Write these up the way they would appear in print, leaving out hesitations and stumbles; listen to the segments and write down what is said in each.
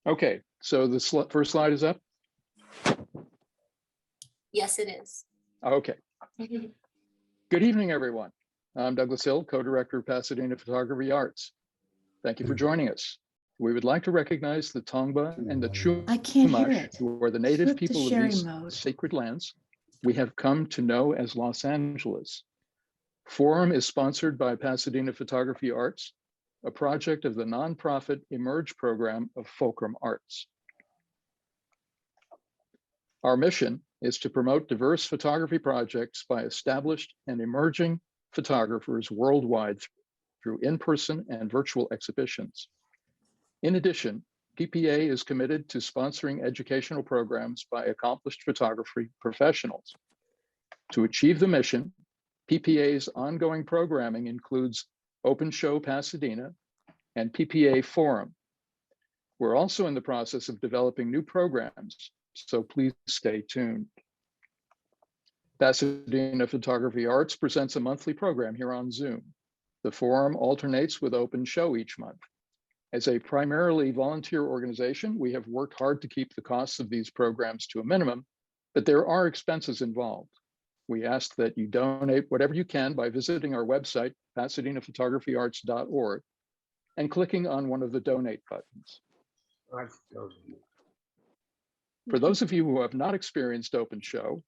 Okay, so the first slide is up? Yes, it is. Okay. Good evening, everyone. I'm Douglas Hill, co-director of Pasadena Photography Arts. Thank you for joining us. We would like to recognize the Tongva and the Chumash, who are the native people of these sacred lands we have come to know as Los Angeles. Forum is sponsored by Pasadena Photography Arts, a project of the nonprofit Emerge program of Fulcrum Arts. Our mission is to promote diverse photography projects by established and emerging photographers worldwide through in-person and virtual exhibitions. In addition, PPA is committed to sponsoring educational programs by accomplished photography professionals. To achieve the mission, PPA's ongoing programming includes Open Show Pasadena and PPA Forum. We're also in the process of developing new programs, so please stay tuned. Pasadena Photography Arts presents a monthly program here on Zoom. The Forum alternates with Open Show each month. As a primarily volunteer organization, we have worked hard to keep the costs of these programs to a minimum, but there are expenses involved. We ask that you donate whatever you can by visiting our website, pasadenaphotographyarts.org, and clicking on one of the donate buttons. For those of you who have not experienced Open Show,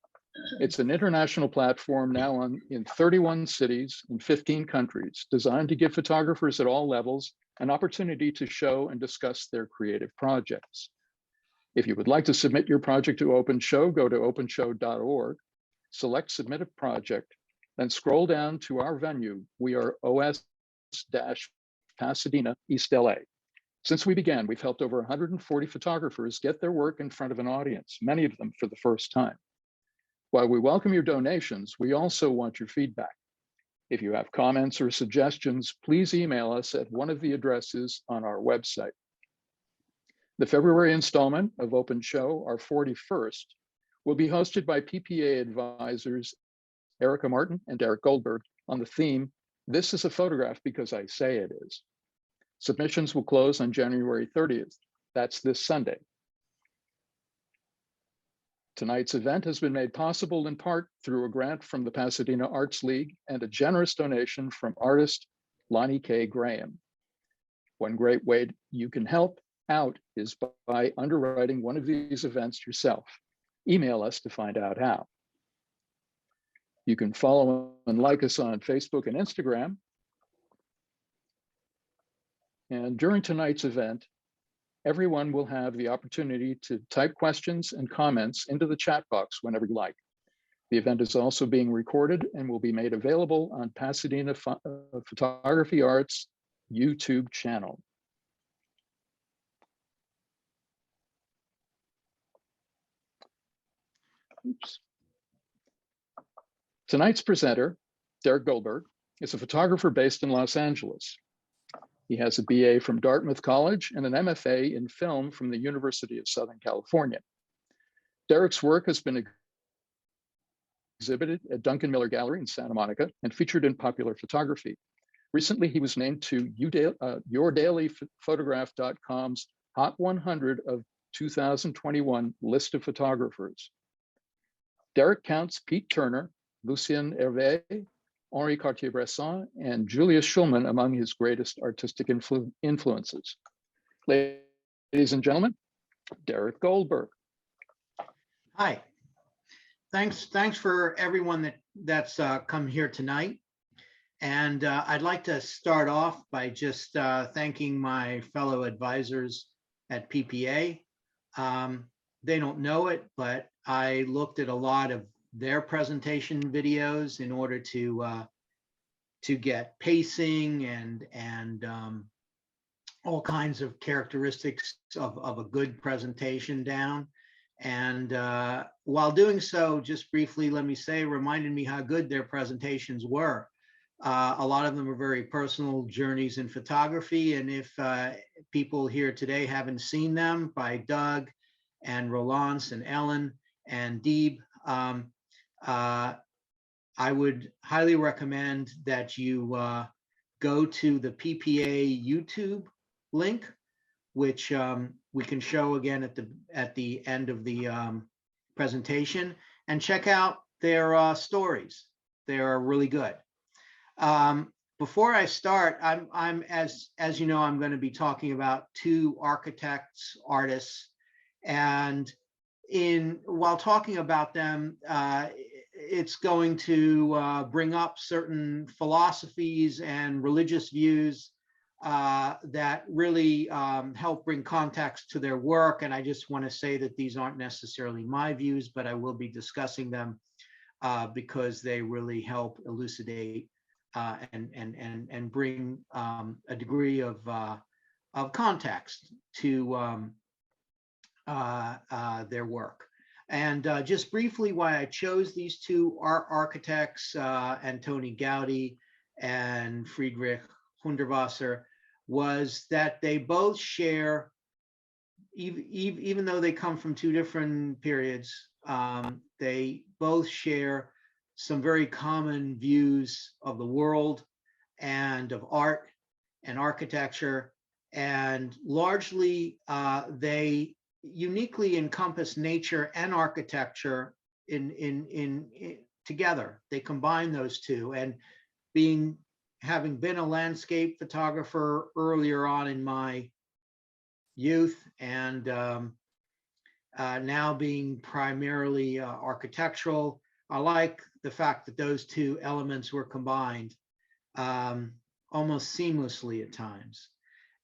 it's an international platform now in 31 cities in 15 countries, designed to give photographers at all levels an opportunity to show and discuss their creative projects. If you would like to submit your project to Open Show, go to openshow.org, select Submit a Project, then scroll down to our venue. We are OS-Pasadena, East LA. Since we began, we've helped over 140 photographers get their work in front of an audience, many of them for the first time. While we welcome your donations, we also want your feedback. If you have comments or suggestions, please email us at one of the addresses on our website. The February installment of Open Show, our 41st, will be hosted by PPA advisors Erica Martin and Derek Goldberg on the theme, "This is a photograph because I say it is." Submissions will close on January 30th. That's this Sunday. Tonight's event has been made possible in part through a grant from the Pasadena Arts League and a generous donation from artist Lonnie K. Graham. One great way you can help out is by underwriting one of these events yourself. Email us to find out how. You can follow and like us on Facebook and Instagram. And during tonight's event, everyone will have the opportunity to type questions and comments into the chat box whenever you like. The event is also being recorded and will be made available on Pasadena Photography Arts YouTube channel. Oops. Tonight's presenter, Derek Goldberg, is a photographer based in Los Angeles. He has a BA from Dartmouth College and an MFA in film from the University of Southern California. Derek's work has been exhibited at Duncan Miller Gallery in Santa Monica and featured in Popular Photography. Recently, he was named to YourDailyPhotograph.com's Hot 100 of 2021 list of photographers. Derek counts Pete Turner, Lucien Hervé, Henri Cartier-Bresson, and Julius Schulman among his greatest artistic influences. Ladies and gentlemen, Derek Goldberg. Hi, thanks for everyone that's come here tonight. And I'd like to start off by just thanking my fellow advisors at PPA. They don't know it, but I looked at a lot of their presentation videos in order to get pacing and all kinds of characteristics of a good presentation down. And while doing so, just briefly, let me say, reminded me how good their presentations were. A lot of them are very personal journeys in photography. And if people here today haven't seen them, by Doug and Rolance and Ellen and Deeb, I would highly recommend that you go to the PPA YouTube link which we can show again at the end of the presentation, and check out their stories. They are really good. Before I start, I'm as you know, I'm going to be talking about two architects, artists, and while talking about them, it's going to bring up certain philosophies and religious views that really help bring context to their work. And I just want to say that these aren't necessarily my views, but I will be discussing them because they really help elucidate and bring a degree of context to their work. And just briefly, why I chose these two architects, Antoni Gaudí and Friedrich Hundertwasser, was that they both share, even though they come from two different periods, they both share some very common views of the world and of art and architecture, and largely they uniquely encompass nature and architecture in together. They combine those two, and having been a landscape photographer earlier on in my youth, and now being primarily architectural, I like the fact that those two elements were combined almost seamlessly at times.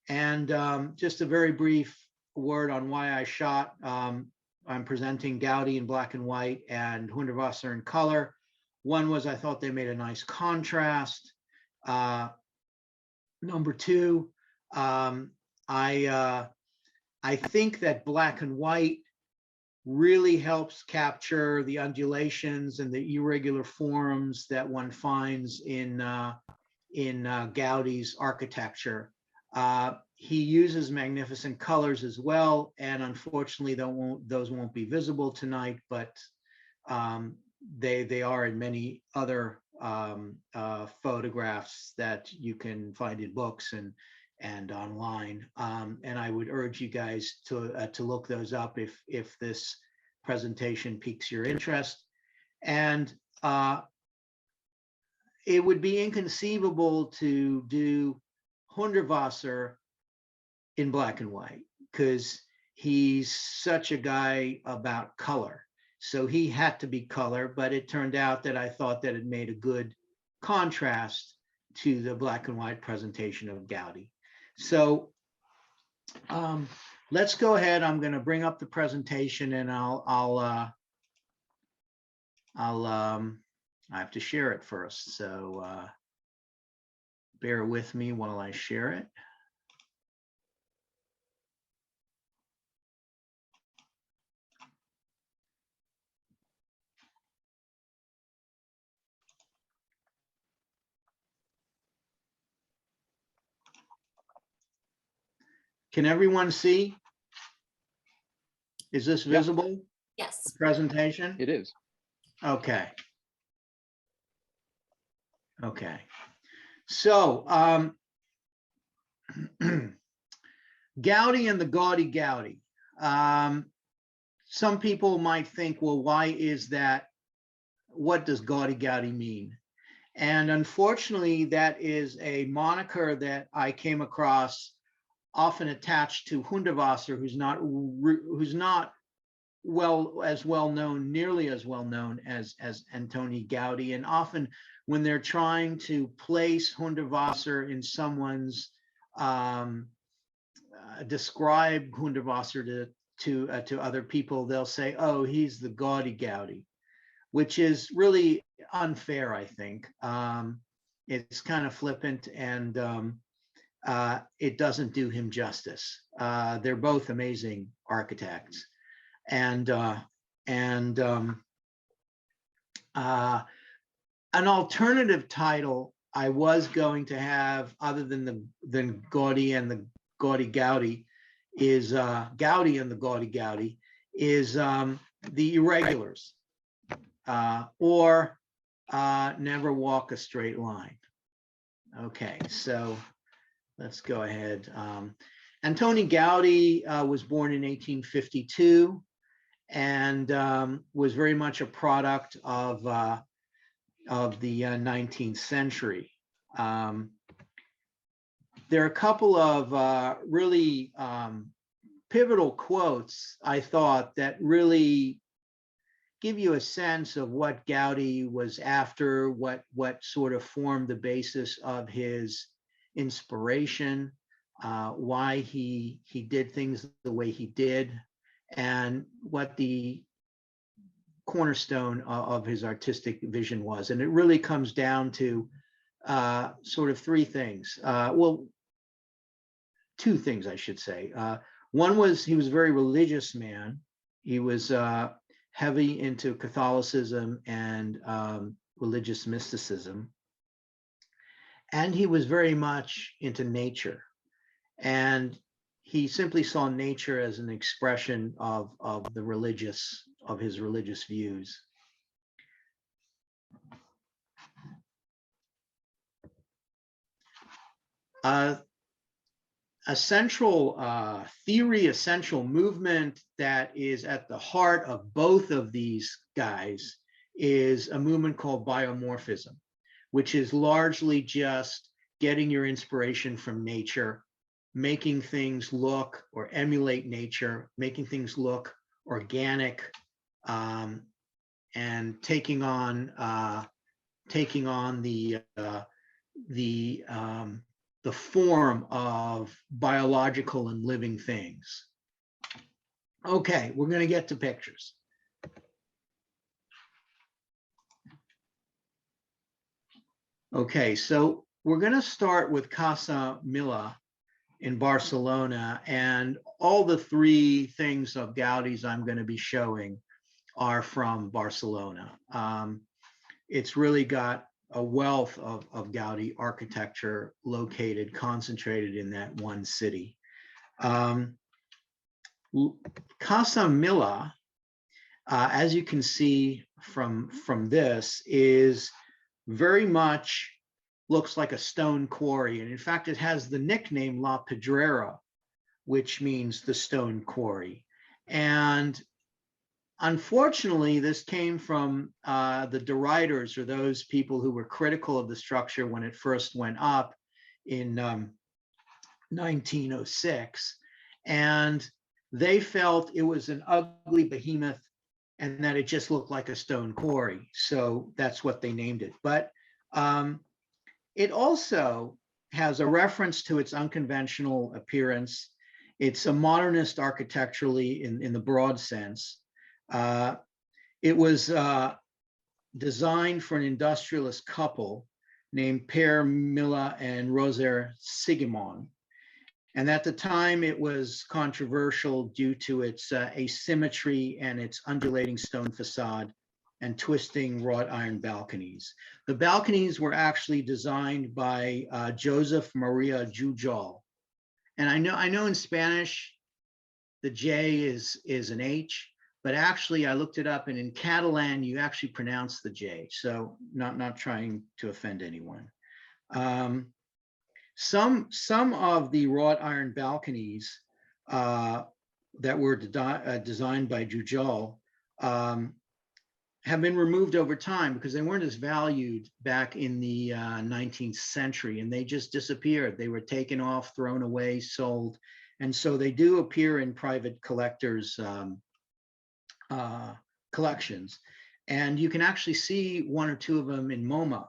And just a very brief word on why I shot. I'm presenting Gaudí in black and white and Hundertwasser in color. One was I thought they made a nice contrast. Number two, I think that black and white really helps capture the undulations and the irregular forms that one finds in Gaudí's architecture. He uses magnificent colors as well, and unfortunately those won't be visible tonight, but they are in many other photographs that you can find in books and online. And I would urge you guys to look those up if this presentation piques your interest. And it would be inconceivable to do Hundertwasser in black and white because he's such a guy about color. So he had to be color, but it turned out that I thought that it made a good contrast to the black and white presentation of Gaudí. So let's go ahead. I'm going to bring up the presentation, and I have to share it first. So bear with me while I share it. Can everyone see? Is this visible? Yes. The presentation? It is. Okay. Okay. So Gaudí and the Gaudy Gaudí. Some people might think, well, why is that? What does Gaudy Gaudí mean? And unfortunately, that is a moniker that I came across often attached to Hundertwasser, who's not nearly as well known as Antoni Gaudí. And often when they're trying to place Hundertwasser in someone's describe Hundertwasser to other people, they'll say, oh, he's the Gaudy Gaudí, which is really unfair, I think. It's kind of flippant, and it doesn't do him justice. They're both amazing architects, and an alternative title I was going to have, other than Gaudí and the Gaudy Gaudí, is Gaudí and the Gaudy Gaudí, is the Irregulars, or Never Walk a Straight Line. Okay, so let's go ahead. Antoni Gaudí was born in 1852 and was very much a product of the 19th century. There are a couple of really pivotal quotes, I thought, that really give you a sense of what Gaudí was after, what sort of formed the basis of his inspiration, why he did things the way he did, and what the cornerstone of his artistic vision was. And it really comes down to sort of three things. Well, two things, I should say. One was he was a very religious man. He was heavy into Catholicism and religious mysticism. And he was very much into nature. And he simply saw nature as an expression of his religious views. A central theory, a central movement that is at the heart of both of these guys is a movement called biomorphism, which is largely just getting your inspiration from nature, making things look or emulate nature, making things look organic, and taking on the form of biological and living things. Okay, we're going to get to pictures. Okay, so we're going to start with Casa Milla in Barcelona, and all the three things of Gaudí's I'm going to be showing are from Barcelona. It's really got a wealth of Gaudí architecture concentrated in that one city. Casa Milla, as you can see from this, is very much looks like a stone quarry. And in fact, it has the nickname La Pedrera, which means the stone quarry. And unfortunately, this came from the deriders, or those people who were critical of the structure when it first went up in 1906. And they felt it was an ugly behemoth and that it just looked like a stone quarry. So that's what they named it. But it also has a reference to its unconventional appearance. It's a modernist architecturally in the broad sense. It was designed for an industrialist couple named Pere Milla and Roser Sigismond. And at the time, it was controversial due to its asymmetry and its undulating stone facade and twisting wrought iron balconies. The balconies were actually designed by Joseph Maria Jujol. And I know in Spanish, the J is an H, but actually I looked it up, and in Catalan, you actually pronounce the J. So not trying to offend anyone. Some of the wrought iron balconies that were designed by Jujol have been removed over time because they weren't as valued back in the 19th century, and they just disappeared. They were taken off, thrown away, sold. And so they do appear in private collectors' collections. And you can actually see one or two of them in MoMA.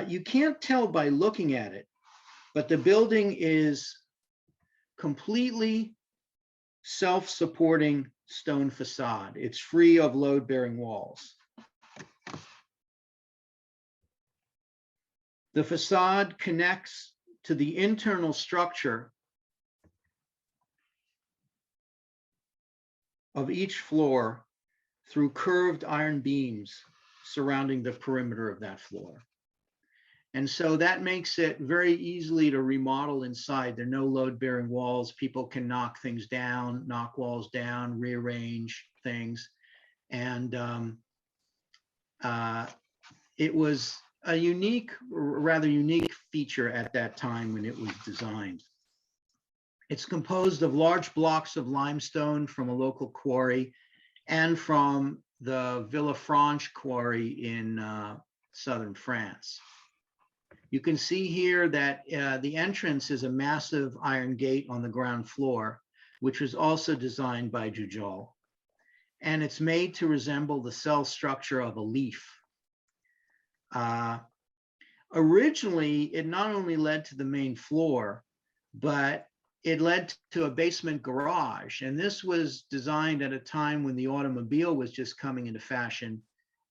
You can't tell by looking at it, but the building is completely self-supporting stone facade. It's free of load-bearing walls. The facade connects to the internal structure of each floor through curved iron beams surrounding the perimeter of that floor. And so that makes it very easily to remodel inside. There are no load-bearing walls. People can knock things down, knock walls down, rearrange things. And it was a rather unique feature at that time when it was designed. It's composed of large blocks of limestone from a local quarry and from the Villefranche quarry in southern France. You can see here that the entrance is a massive iron gate on the ground floor, which was also designed by Jujol. And it's made to resemble the cell structure of a leaf. Originally, it not only led to the main floor, but it led to a basement garage. And this was designed at a time when the automobile was just coming into fashion.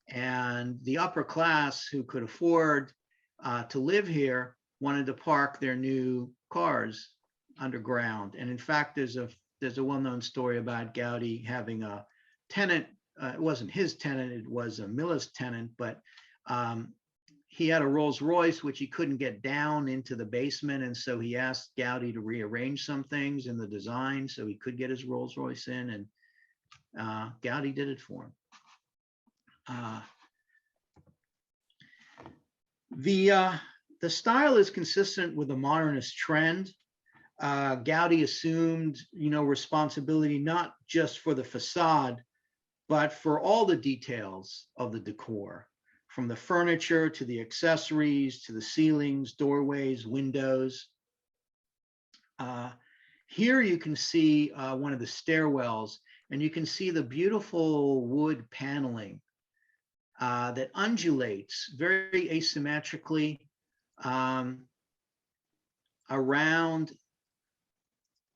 And the upper class who could afford to live here wanted to park their new cars underground. And in fact, there's a well-known story about Gaudi having a tenant. It wasn't his tenant, it was a miller's tenant, but he had a Rolls Royce, which he couldn't get down into the basement. And so he asked Gaudi to rearrange some things in the design so he could get his Rolls Royce in, and Gaudi did it for him. The style is consistent with the modernist trend. Gaudi assumed, responsibility not just for the facade, but for all the details of the decor, from the furniture to the accessories to the ceilings, doorways, windows. Here you can see one of the stairwells, and you can see the beautiful wood paneling that undulates very asymmetrically around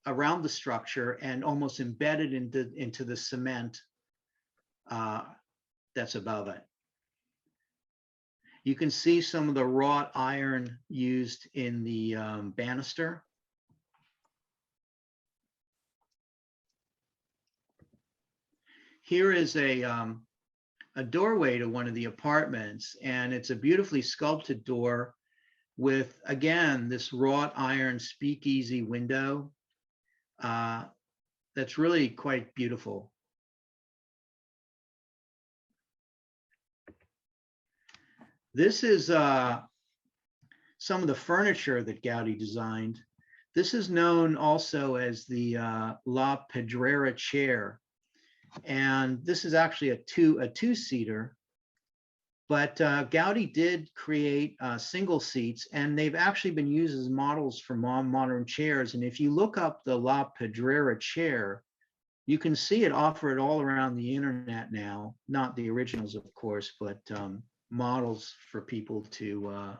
the structure and almost embedded into the cement that's above it. You can see some of the wrought iron used in the banister. Here is a doorway to one of the apartments, and it's a beautifully sculpted door with, again, this wrought iron speakeasy window that's really quite beautiful. This is some of the furniture that Gaudi designed. This is known also as the La Pedrera chair. And this is actually a two-seater, but Gaudi did create single seats, and they've actually been used as models for modern chairs. And if you look up the La Pedrera chair, you can see it offered all around the internet now, not the originals, of course, but models for people to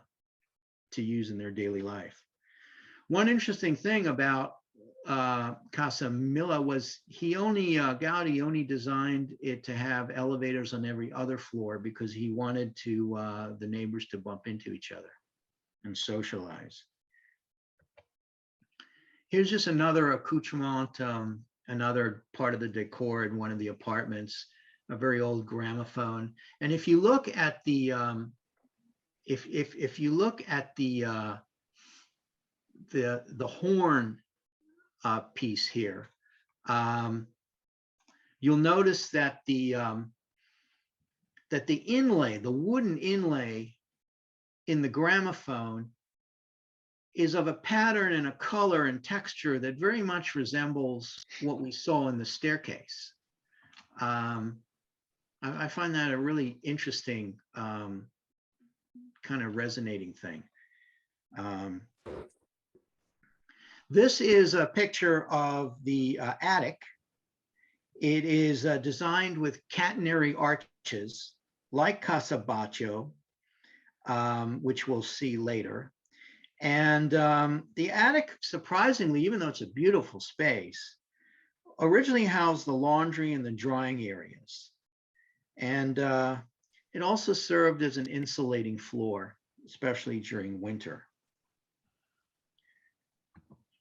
use in their daily life. One interesting thing about Casa Milla was Gaudi only designed it to have elevators on every other floor because he wanted the neighbors to bump into each other and socialize. Here's just another accoutrement, another part of the decor in one of the apartments, a very old gramophone. And if you look at the if you look at the horn piece here, you'll notice that the inlay, the wooden inlay in the gramophone, is of a pattern and a color and texture that very much resembles what we saw in the staircase. I find that a really interesting kind of resonating thing. This is a picture of the attic. It is designed with catenary arches like Casa Baccio, which we'll see later. And the attic, surprisingly, even though it's a beautiful space, originally housed the laundry and the drying areas. And it also served as an insulating floor, especially during winter.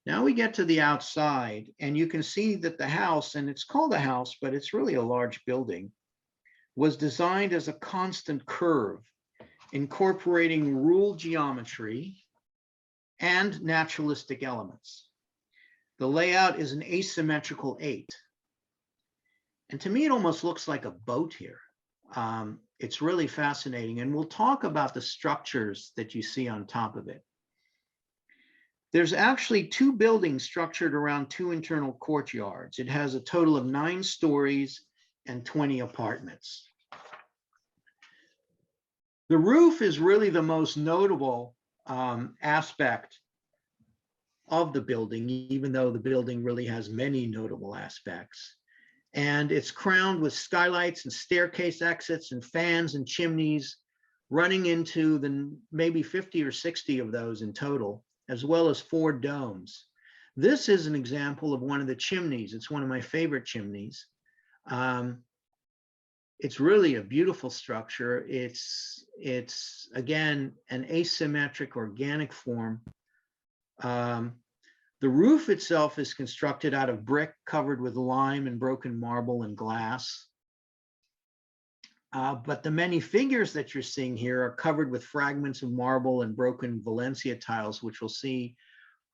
Now we get to the outside, and you can see that the house, and it's called a house, but it's really a large building, was designed as a constant curve, incorporating ruled geometry and naturalistic elements. The layout is an asymmetrical 8. And to me, it almost looks like a boat here. It's really fascinating. And we'll talk about the structures that you see on top of it. There's actually 2 buildings structured around 2 internal courtyards. It has a total of 9 stories and 20 apartments. The roof is really the most notable aspect of the building, even though the building really has many notable aspects. And it's crowned with skylights and staircase exits and fans and chimneys running into the maybe 50 or 60 of those in total, as well as 4 domes. This is an example of one of the chimneys. It's one of my favorite chimneys. It's really a beautiful structure. It's again, an asymmetric organic form. The roof itself is constructed out of brick covered with lime and broken marble and glass. But the many figures that you're seeing here are covered with fragments of marble and broken Valencia tiles, which we'll see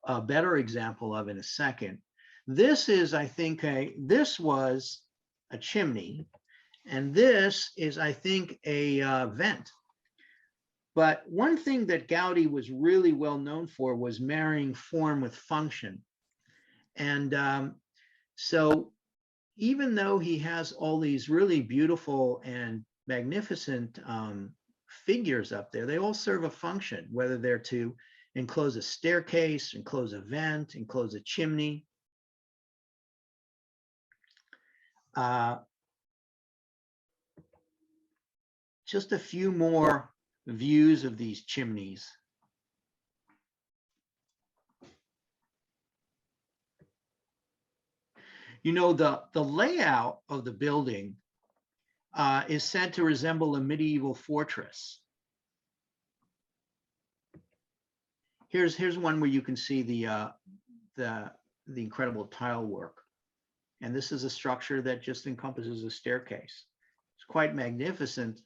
a better example of in a second. This is, I think, this was a chimney, and this is, I think, a vent. But one thing that Gaudi was really well known for was marrying form with function. And so even though he has all these really beautiful and magnificent figures up there, they all serve a function, whether they're to enclose a staircase, enclose a vent, enclose a chimney. Just a few more views of these chimneys. You know, the layout of the building is said to resemble a medieval fortress. Here's one where you can see the incredible tile work. And this is a structure that just encompasses a staircase. It's quite magnificent,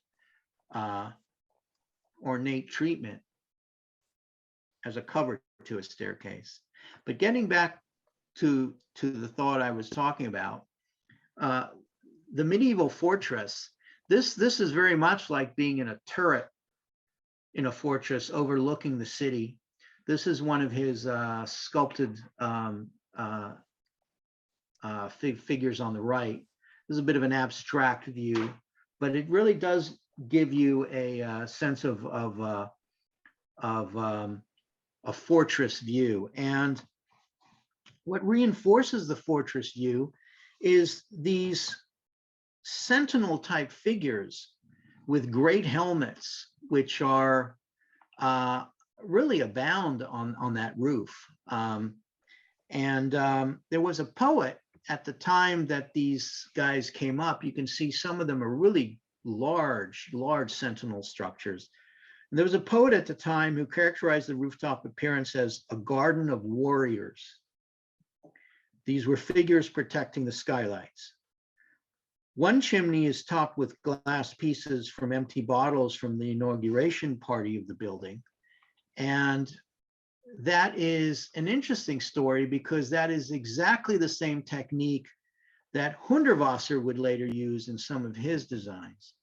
ornate treatment as a cover to a staircase. But getting back to the thought I was talking about, the medieval fortress, this is very much like being in a turret in a fortress overlooking the city. This is one of his sculpted figures on the right. This is a bit of an abstract view, but it really does give you a sense of a fortress view. And what reinforces the fortress view is these sentinel type figures with great helmets, which are really abound on that roof. There was a poet at the time that these guys came up. You can see some of them are really large sentinel structures. And there was a poet at the time who characterized the rooftop appearance as a garden of warriors. These were figures protecting the skylights. One chimney is topped with glass pieces from empty bottles from the inauguration party of the building. And that is an interesting story because that is exactly the same technique that Hundertwasser would later use in some of his designs.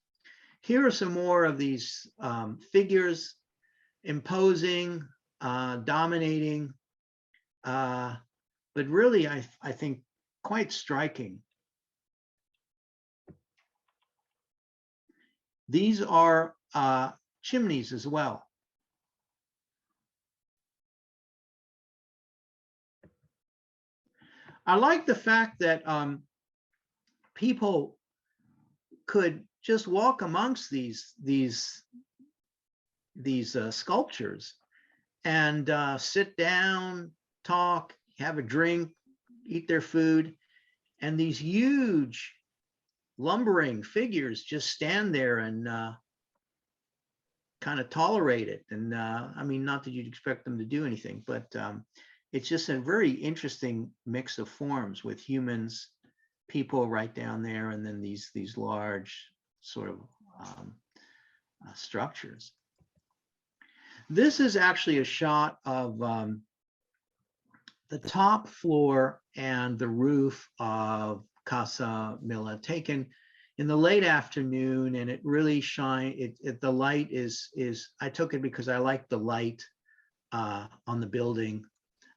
Here are some more of these figures, imposing, dominating, but really, I think, quite striking. These are chimneys as well. I like the fact that people could just walk amongst these sculptures and sit down, talk, have a drink, eat their food, and these huge lumbering figures just stand there and kind of tolerate it. And I mean, not that you'd expect them to do anything, but it's just a very interesting mix of forms with humans, people right down there, and then these large sort of structures. This is actually a shot of the top floor and the roof of Casa Milla, taken in the late afternoon, and it really the light is I took it because I like the light on the building.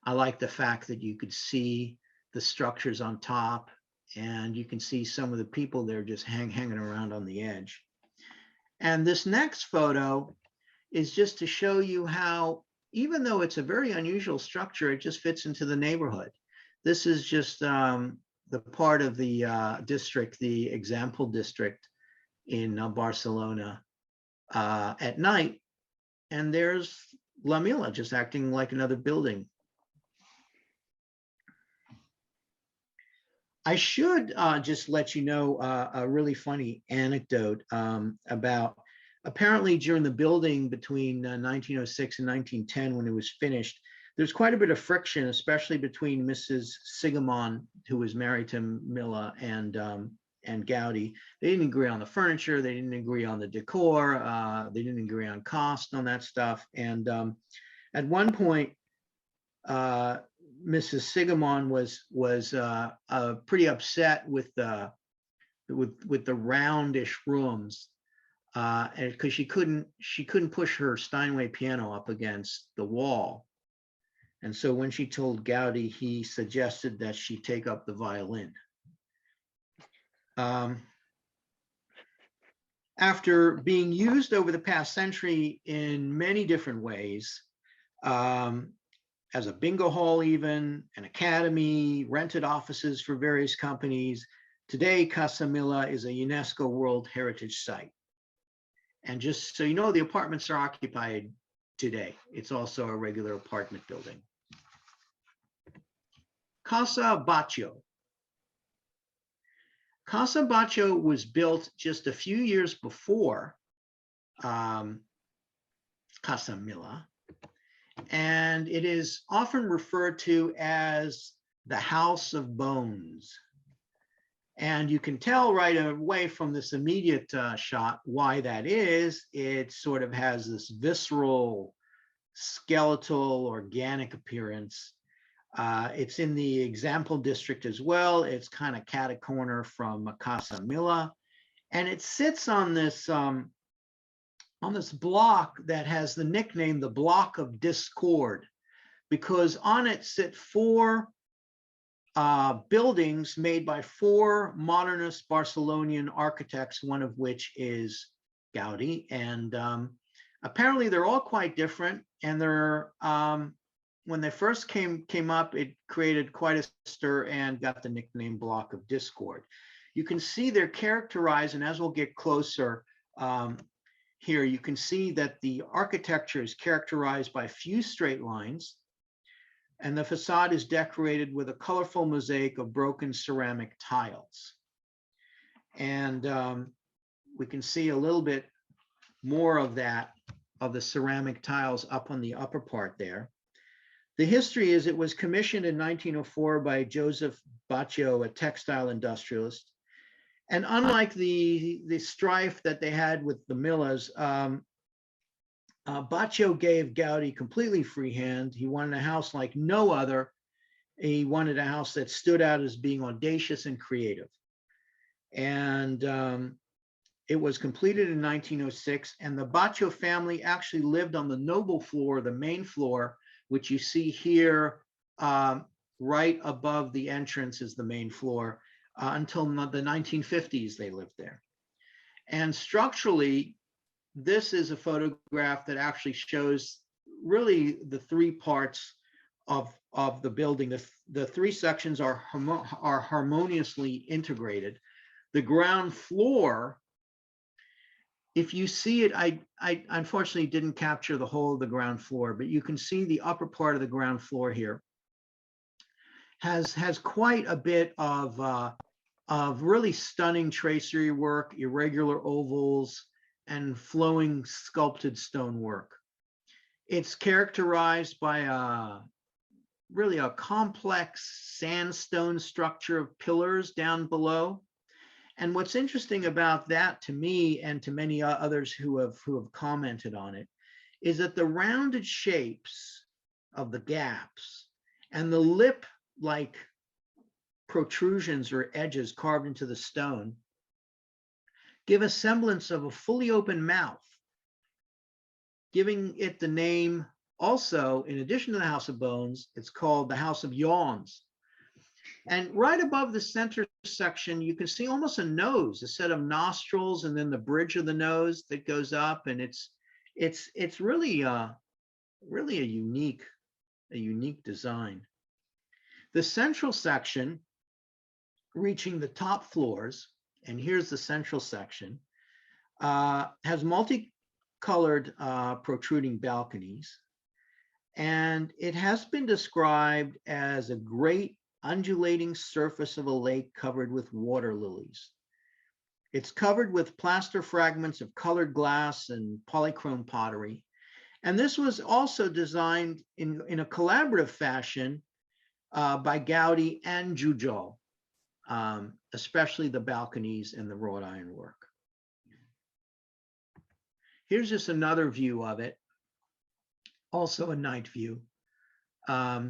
I like the fact that you could see the structures on top, and you can see some of the people there just hanging around on the edge. And this next photo is just to show you how, even though it's a very unusual structure, it just fits into the neighborhood. This is just the part of the district, the example district in Barcelona at night. And there's La Mila just acting like another building. I should just let you know a really funny anecdote about, apparently during the building between 1906 and 1910, when it was finished, there's quite a bit of friction, especially between Mrs. Sigamon, who was married to Mila, and Gaudí. They didn't agree on the furniture. They didn't agree on the decor. They didn't agree on cost, on that stuff. And at one point, Mrs. Sigamon was pretty upset with the roundish rooms, because she couldn't push her Steinway piano up against the wall. And so when she told Gaudí, he suggested that she take up the violin. After being used over the past century in many different ways, as a bingo hall, even an academy, rented offices for various companies, today Casa Mila is a UNESCO World Heritage Site. And just so you know, the apartments are occupied today. It's also a regular apartment building. Casa Batlló. Casa Batlló was built just a few years before Casa Mila, and it is often referred to as the House of Bones. And you can tell right away from this immediate shot why that is. It sort of has this visceral, skeletal, organic appearance. It's in the example district as well. It's kind of cat a corner from Casa Mila, and it sits on this block that has the nickname the Block of Discord, because on it sit four buildings made by four modernist Barcelonian architects, one of which is Gaudí. And apparently they're all quite different. And they're, when they first came up, it created quite a stir and got the nickname Block of Discord. You can see they're characterized, and as we'll get closer here, you can see that the architecture is characterized by few straight lines, and the facade is decorated with a colorful mosaic of broken ceramic tiles. And we can see a little bit more of that, of the ceramic tiles up on the upper part there. The history is it was commissioned in 1904 by Joseph Batlló, a textile industrialist. And unlike the strife that they had with the Milas, Batlló gave Gaudí completely free hand. He wanted a house like no other. He wanted a house that stood out as being audacious and creative. And it was completed in 1906, and the Batlló family actually lived on the noble floor, the main floor, which you see here right above the entrance is the main floor. Until the 1950s, they lived there. And structurally, this is a photograph that actually shows really the three parts of the building. The three sections are harmoniously integrated. The ground floor, if you see it, I unfortunately didn't capture the whole of the ground floor, but you can see the upper part of the ground floor here has quite a bit of really stunning tracery work, irregular ovals, and flowing sculpted stonework. It's characterized by really a complex sandstone structure of pillars down below. And what's interesting about that, to me and to many others who have commented on it, is that the rounded shapes of the gaps and the lip-like protrusions or edges carved into the stone give a semblance of a fully open mouth, giving it the name also, in addition to the House of Bones, it's called the House of Yawns. And right above the center section, you can see almost a nose, a set of nostrils, and then the bridge of the nose that goes up. And it's really really a unique design. The central section, reaching the top floors, and here's the central section, has multicolored protruding balconies. And it has been described as a great undulating surface of a lake covered with water lilies. It's covered with plaster fragments of colored glass and polychrome pottery. And this was also designed in a collaborative fashion by Gaudí and Jujol, especially the balconies and the wrought iron work. Here's just another view of it, also a night view. I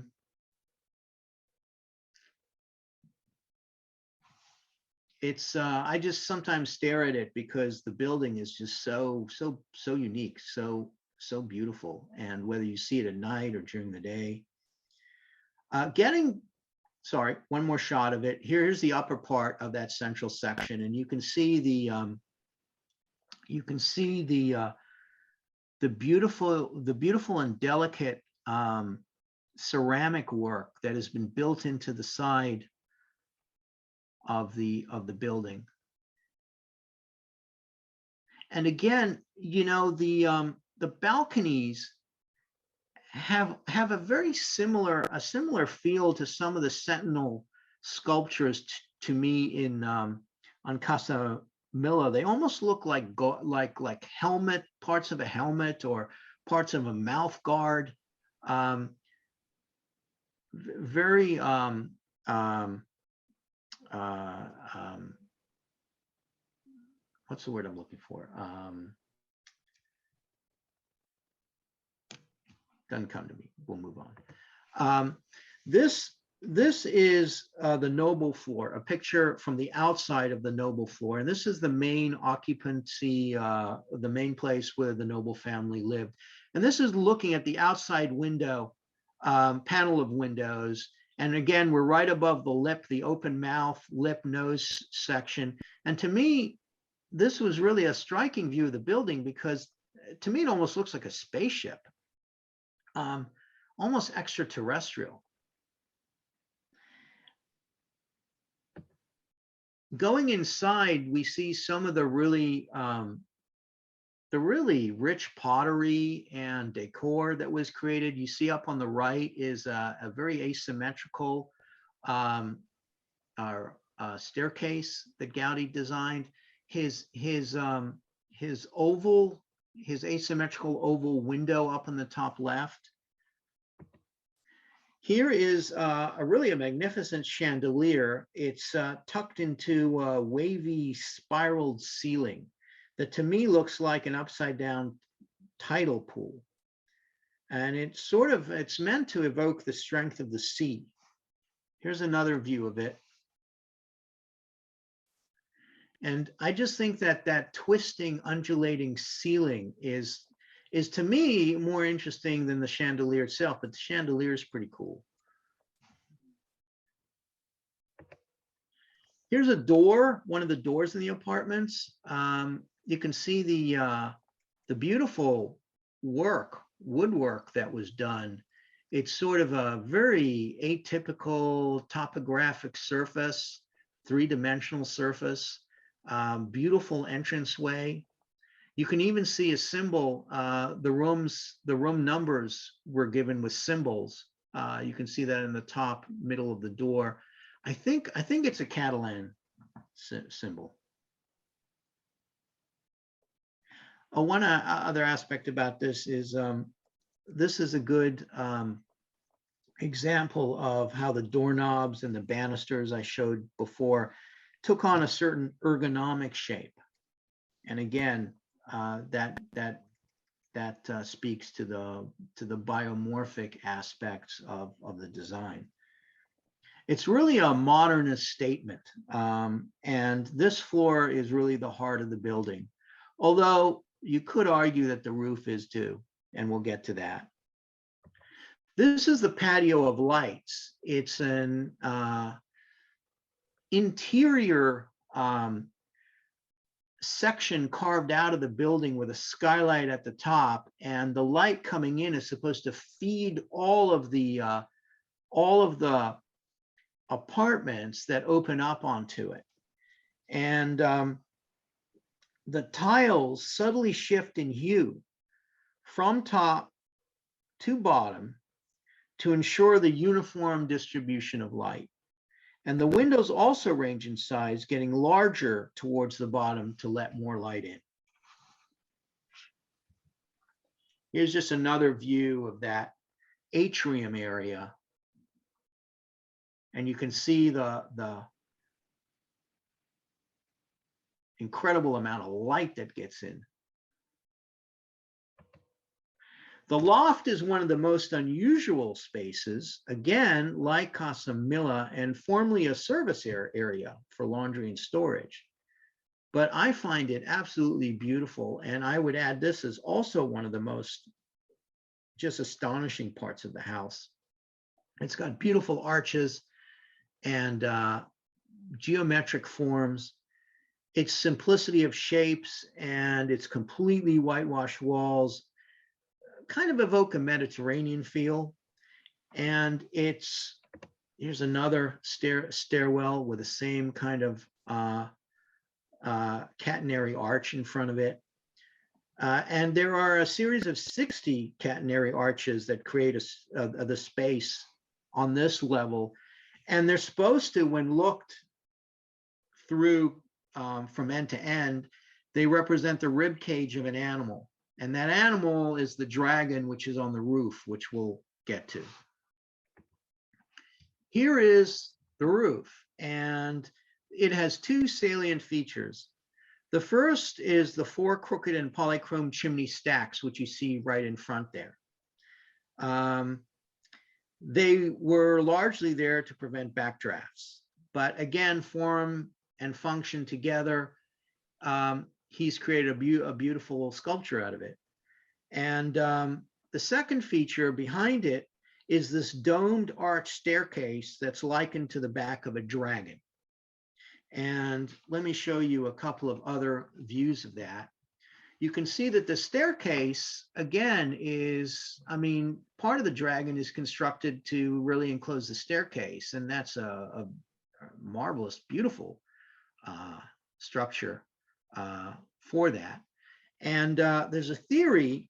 just sometimes stare at it because the building is just so unique, so beautiful. And whether you see it at night or during the day, sorry, one more shot of it. Here's the upper part of that central section, and you can see the beautiful and delicate ceramic work that has been built into the side of the building. And again, you know, the balconies have a very similar feel to some of the Sentinel sculptures to me in on Casa Milla. They almost look like helmet, parts of a helmet or parts of a mouth guard. Very what's the word I'm looking for? Doesn't come to me. We'll move on. This is the noble floor, a picture from the outside of the noble floor. And this is the main occupancy, the main place where the noble family lived. And this is looking at the outside window, panel of windows. And again, we're right above the lip, the open mouth, lip, nose section. And to me, this was really a striking view of the building because to me, it almost looks like a spaceship, almost extraterrestrial. Going inside, we see some of the really rich pottery and decor that was created. You see up on the right is a very asymmetrical staircase that Gaudí designed. His asymmetrical oval window up in the top left. Here is a magnificent chandelier. It's tucked into a wavy spiraled ceiling that to me looks like an upside down tidal pool. And it's meant to evoke the strength of the sea. Here's another view of it. And I just think that twisting, undulating ceiling is to me more interesting than the chandelier itself, but the chandelier is pretty cool. Here's a door, one of the doors in the apartments. You can see the beautiful woodwork that was done. It's sort of a very atypical topographic surface, three-dimensional surface, beautiful entranceway. You can even see a symbol. The room numbers were given with symbols. You can see that in the top middle of the door. I think it's a Catalan symbol. One other aspect about this is a good example of how the doorknobs and the banisters I showed before took on a certain ergonomic shape. And again, that speaks to the biomorphic aspects of the design. It's really a modernist statement, and this floor is really the heart of the building. Although you could argue that the roof is too, and we'll get to that. This is the patio of lights. It's an interior section carved out of the building with a skylight at the top, and the light coming in is supposed to feed all of the apartments that open up onto it. And the tiles subtly shift in hue from top to bottom to ensure the uniform distribution of light. And the windows also range in size, getting larger towards the bottom to let more light in. Here's just another view of that atrium area. And you can see the incredible amount of light that gets in. The loft is one of the most unusual spaces, again, like Casa Milla, and formerly a service area for laundry and storage. But I find it absolutely beautiful, and I would add this is also one of the most just astonishing parts of the house. It's got beautiful arches and geometric forms. Its simplicity of shapes and its completely whitewashed walls kind of evoke a Mediterranean feel. And here's another stairwell with the same kind of catenary arch in front of it. And there are a series of 60 catenary arches that create the space on this level. And they're supposed to, when looked through from end to end, they represent the rib cage of an animal. And that animal is the dragon, which is on the roof, which we'll get to. Here is the roof, and it has two salient features. The first is the 4 crooked and polychrome chimney stacks, which you see right in front there. They were largely there to prevent backdrafts, but again, form and function together. He's created a beautiful sculpture out of it. And the second feature behind it is this domed arch staircase that's likened to the back of a dragon. And let me show you a couple of other views of that. You can see that the staircase, again, is, I mean, part of the dragon is constructed to really enclose the staircase. And that's a marvelous, beautiful structure for that. And there's a theory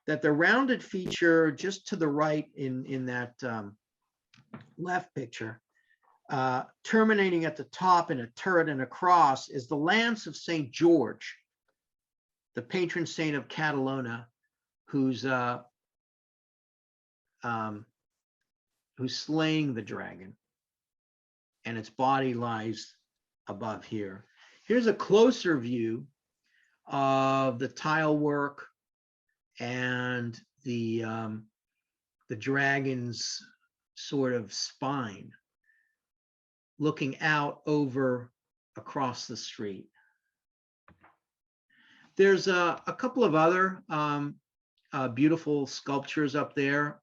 that the rounded feature just to the right in that left picture, terminating at the top in a turret and a cross, is the lance of St. George, the patron saint of Catalonia, who's slaying the dragon, and its body lies above here. Here's a closer view of the tile work and the dragon's sort of spine looking out over across the street. There's a couple of other beautiful sculptures up there.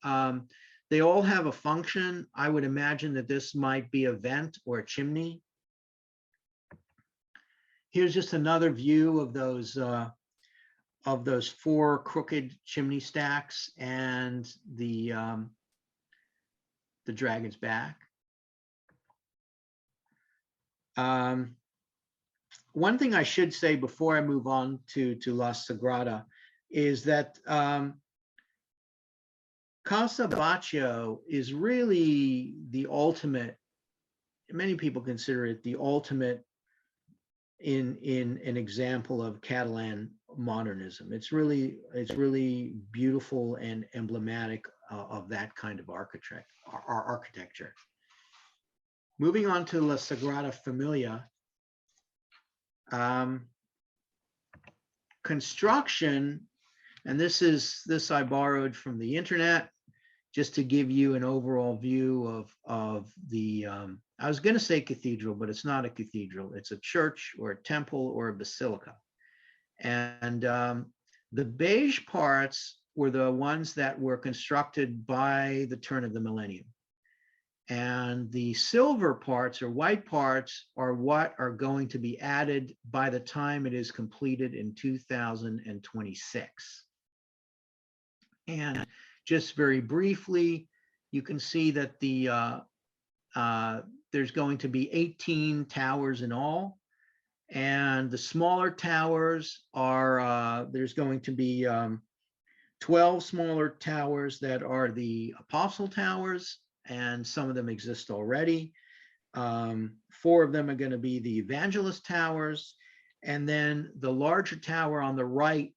They all have a function. I would imagine that this might be a vent or a chimney. Here's just another view of those 4 crooked chimney stacks and the dragon's back. One thing I should say before I move on to La Sagrada is that Casa Batlló is really the ultimate, many people consider it the ultimate in an example of Catalan modernism. It's really beautiful and emblematic of that kind of architecture. Moving on to La Sagrada Familia. Construction, and this I borrowed from the internet just to give you an overall view of the I was going to say cathedral, but it's not a cathedral. It's a church or a temple or a basilica. And the beige parts were the ones that were constructed by the turn of the millennium. And the silver parts or white parts are what are going to be added by the time it is completed in 2026. And just very briefly, you can see that there's going to be 18 towers in all. And the smaller towers are, there's going to be 12 smaller towers that are the Apostle Towers, and some of them exist already. 4 of them are going to be the Evangelist Towers. And then the larger tower on the right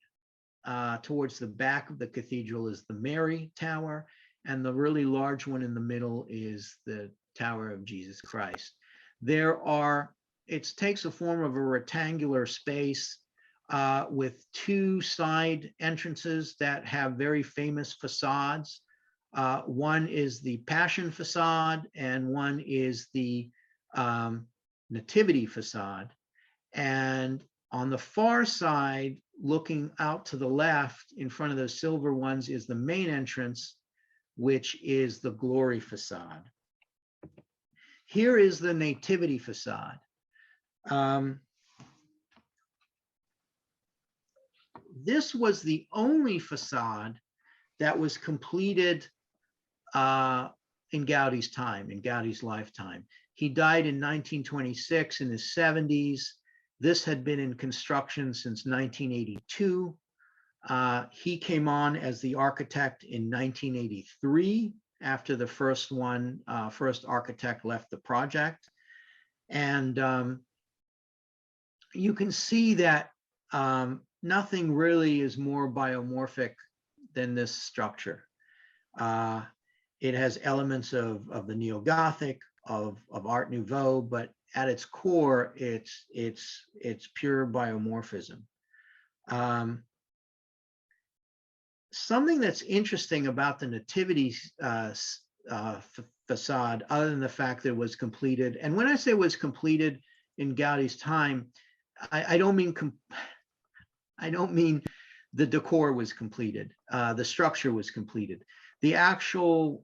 towards the back of the cathedral is the Mary Tower. And the really large one in the middle is the Tower of Jesus Christ. It takes a form of a rectangular space with 2 side entrances that have very famous facades. One is the Passion facade, and one is the Nativity facade. And on the far side, looking out to the left in front of those silver ones, is the main entrance, which is the Glory facade. Here is the Nativity facade. This was the only facade that was completed in Gaudy's time, in Gaudy's lifetime. He died in 1926 in his 70s. This had been in construction since 1982. He came on as the architect in 1983 after the first architect left the project. And you can see that nothing really is more biomorphic than this structure. It has elements of the Neo-Gothic, of Art Nouveau, but at its core, it's pure biomorphism. Something that's interesting about the Nativity facade, other than the fact that it was completed, and when I say it was completed in Gaudy's time, I don't mean the decor was completed, the structure was completed. The actual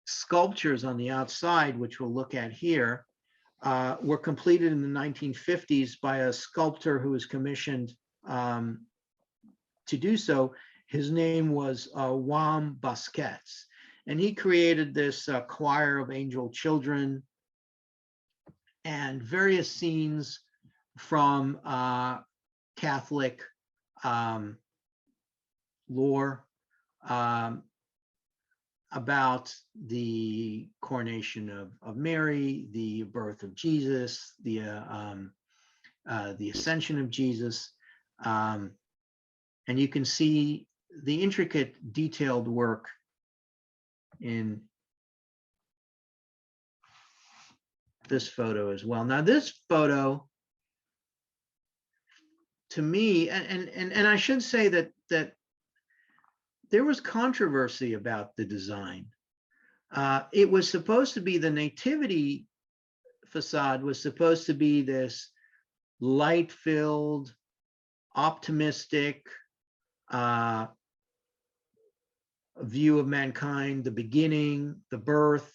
sculptures on the outside, which we'll look at here, were completed in the 1950s by a sculptor who was commissioned to do so. His name was Juan Busquets, and he created this choir of angel children and various scenes from Catholic lore about the coronation of Mary, the birth of Jesus, the ascension of Jesus, and you can see the intricate, detailed work in this photo as well. Now, this photo, to me, and I should say that there was controversy about the design. It was supposed to be, the Nativity facade was supposed to be this light-filled, optimistic view of mankind, the beginning, the birth,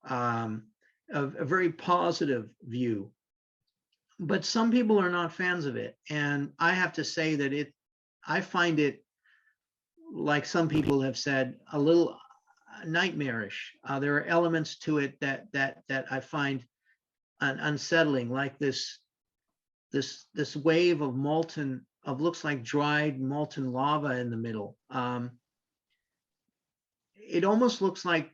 a very positive view. But some people are not fans of it. And I have to say that I find it, like some people have said, a little nightmarish. There are elements to it that I find unsettling, like this wave of looks like dried molten lava in the middle. It almost looks like,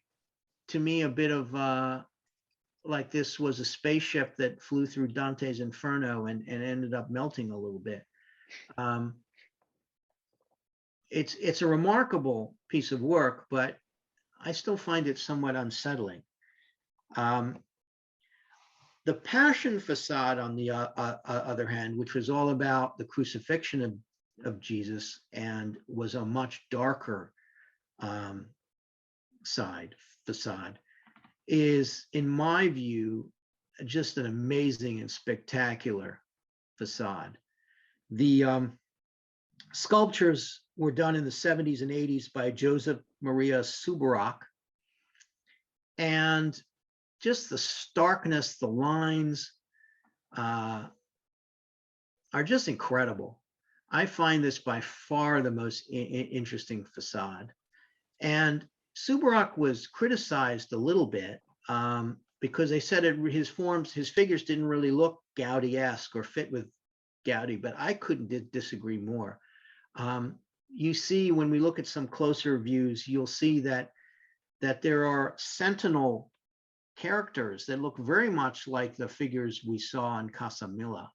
to me, a bit of like this was a spaceship that flew through Dante's Inferno and ended up melting a little bit. It's a remarkable piece of work, but I still find it somewhat unsettling. The Passion facade, on the other hand, which was all about the crucifixion of Jesus and was a much darker facade, is, in my view, just an amazing and spectacular facade. The sculptures were done in the 70s and 80s by Joseph Maria Subarak. And just the starkness, the lines are just incredible. I find this by far the most interesting facade. And Subarak was criticized a little bit because they said his figures didn't really look Gaudi-esque or fit with Gaudi, but I couldn't disagree more. You see, when we look at some closer views, you'll see that there are sentinel characters that look very much like the figures we saw in Casa Milla.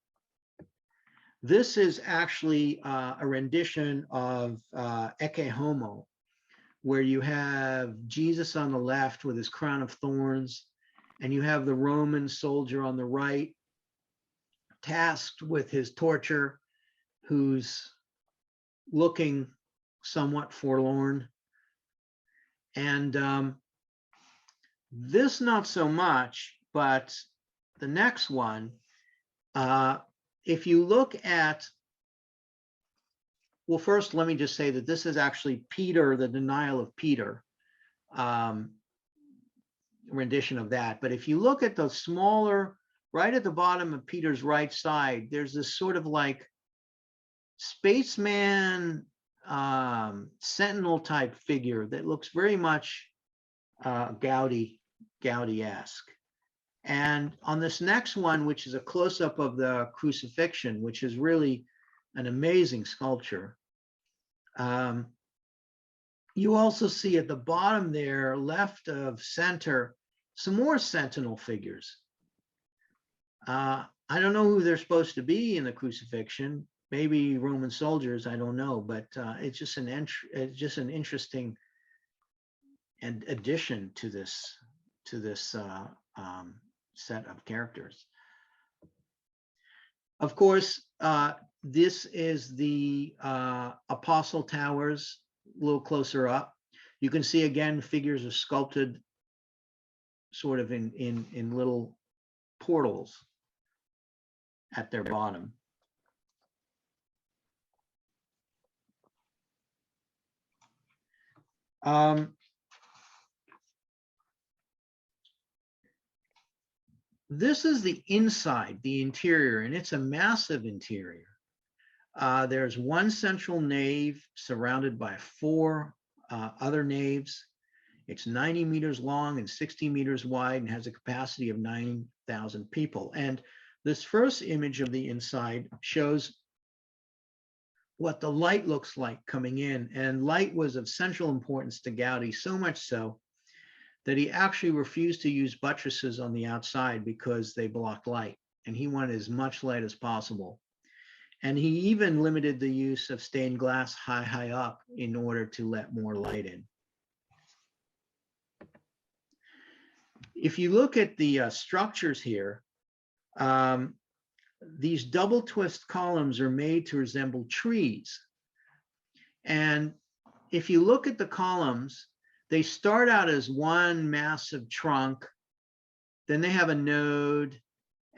This is actually a rendition of Ecce Homo, where you have Jesus on the left with his crown of thorns, and you have the Roman soldier on the right, tasked with his torture, who's looking somewhat forlorn. And this not so much, but the next one, if you look at, well, first, let me just say that this is actually Peter, the denial of Peter rendition of that. But if you look at the smaller, right at the bottom of Peter's right side, there's this sort of like spaceman sentinel type figure that looks very much Gaudi-esque. And on this next one, which is a close-up of the crucifixion, which is really an amazing sculpture, you also see at the bottom there, left of center, some more sentinel figures. I don't know who they're supposed to be in the crucifixion. Maybe Roman soldiers, I don't know, but it's just an interesting addition to this set of characters. Of course, this is the Apostle Towers, a little closer up. You can see again figures are sculpted sort of in little portals at their bottom. This is the inside, the interior, and it's a massive interior. There's one central nave surrounded by 4 other naves. It's 90 meters long and 60 meters wide and has a capacity of 9,000 people. And this first image of the inside shows what the light looks like coming in. And light was of central importance to Gaudi, so much so that he actually refused to use buttresses on the outside because they blocked light, and he wanted as much light as possible. And he even limited the use of stained glass high up in order to let more light in. If you look at the structures here, these double twist columns are made to resemble trees. And if you look at the columns, they start out as one massive trunk, then they have a node,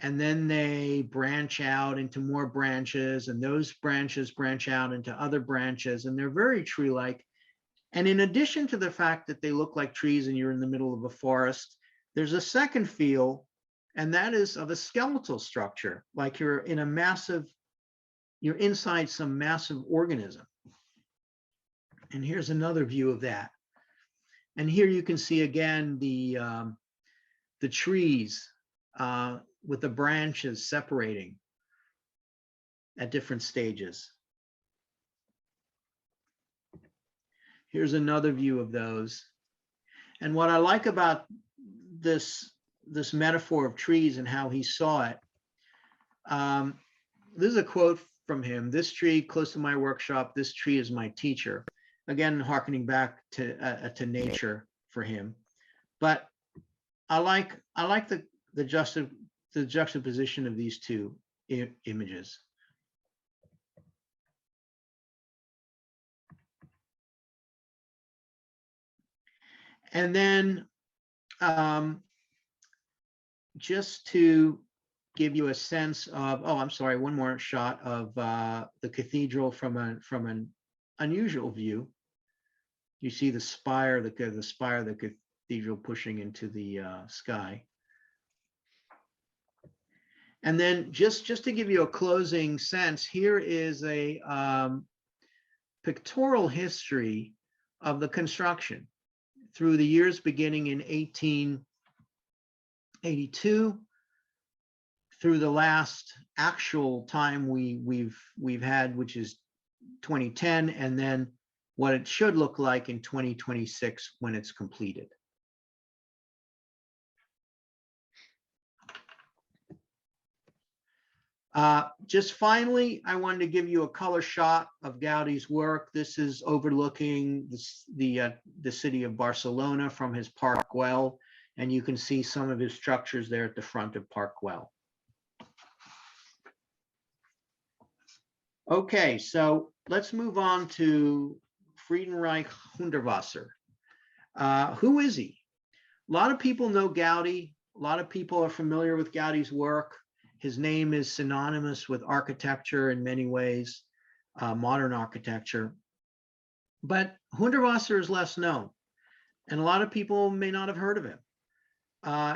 and then they branch out into more branches, and those branches branch out into other branches, and they're very tree-like. And in addition to the fact that they look like trees and you're in the middle of a forest, there's a second feel, and that is of a skeletal structure, like you're inside some massive organism. And here's another view of that. And here you can see again the trees with the branches separating at different stages. Here's another view of those. And what I like about this metaphor of trees and how he saw it, this is a quote from him: "This tree close to my workshop, this tree is my teacher." Again, hearkening back to nature for him. But I like the juxtaposition of these two images. And then just to give you a sense of, oh, I'm sorry, one more shot of the cathedral from an unusual view. You see the spire, the spire of the cathedral pushing into the sky. And then just to give you a closing sense, here is a pictorial history of the construction through the years beginning in 1882 through the last actual time we've had, which is 2010, and then what it should look like in 2026 when it's completed. Just finally, I wanted to give you a color shot of Gaudí's work. This is overlooking the city of Barcelona from his Park Güell, and you can see some of his structures there at the front of Park Güell. Okay, so let's move on to Friedensreich Hundertwasser. Who is he? A lot of people know Gaudí. A lot of people are familiar with Gaudí's work. His name is synonymous with architecture in many ways, modern architecture. But Hundertwasser is less known, and a lot of people may not have heard of him.